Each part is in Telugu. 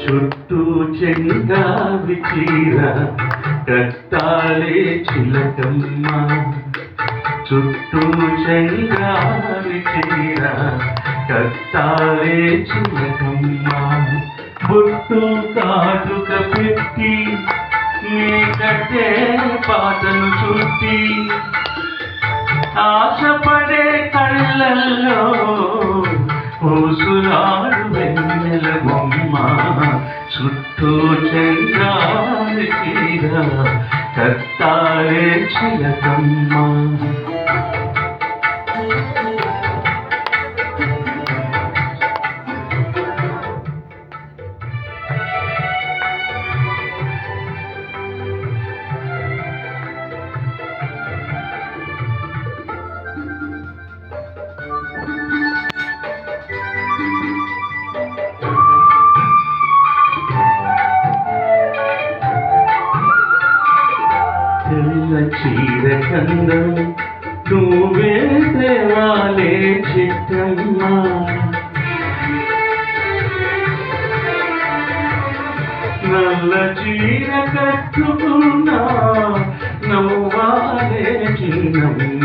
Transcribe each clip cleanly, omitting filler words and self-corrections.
చుట్టూ చెంగావి చీర కట్టాలే చిలకమ్మ చుట్టూ చెంగావి చీర కట్టాలే చిలకమ్మ బొట్టు కాటుక పెట్టి నీ కట్టే పాటను చుట్టి ఆశపడే కళ్ళల్లో ఊసులాడు వెన్నెల బొమ్మ చుట్టూ చెంగాలి చీర కట్టాలే చిలకమ్మ తెల్ల చీర కందం నువ్వే దేవాలే చిట్టమ్మ నల్ల చీర కట్టుకున్నా నవ్వాలే చిన్నమ్మ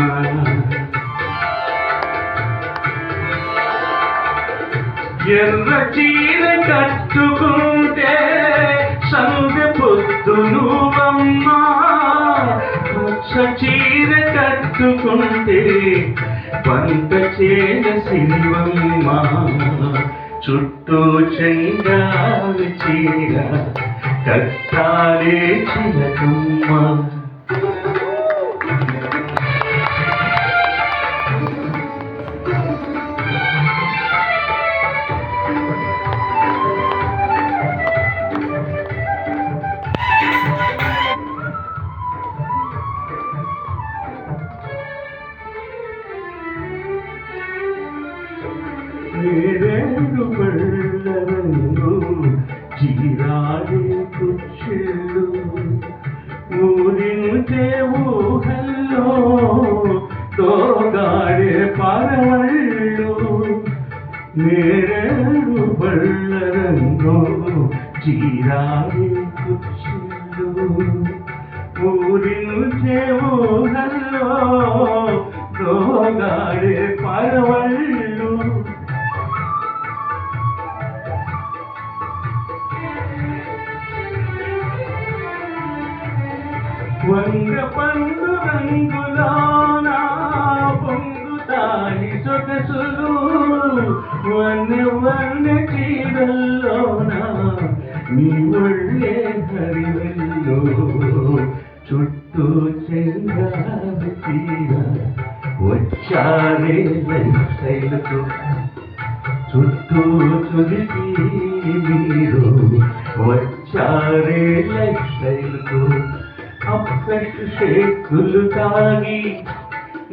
ఎర్ర చీర కట్టుకుంటే సంధ్య పొద్దు నువ్వమ్మా చీర కట్టుకుంటే పంట చేల సిరివమ్మ చుట్టూ చెంగాలి చీర కట్టాలే చిలకమ్మ నేరేడు పళ్ళరంగు చీరాడే కుచ్చెళ్ళు ఊరింటే ఊహల్లో తోగాడే పరవళ్ళు నేరేడు పళ్ళరంగు చీరాడే కుచ్చెళ్ళు ఊరింటే ఊహల్లో తోగాడే పరవళ్ళు వంగ పండు రంగులోన పొంగుతాయి సొగసులు వన్న చీరల్లోన నీ ఒళ్ళే హరివెల్లో చుట్టూ చెంగాలి చీర వచ్చారే లైఫ్ స్టైల్కు చుట్టూ చురికి మీరు వచ్చారే లైఫ్ స్టైల్కు అప్పటి షేకులు తాగి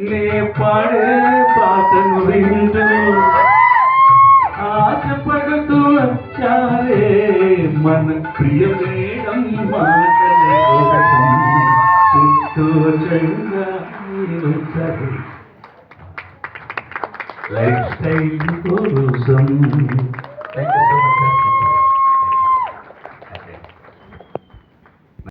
నే పాడే పాటను వింటూ ఆశపడుతూ వచ్చారే మన ప్రియ మేడం మాటల కోసం చుట్టూ చంగా వచ్చారే లైఫ్ స్టైల్ కోసం. Thank you so much.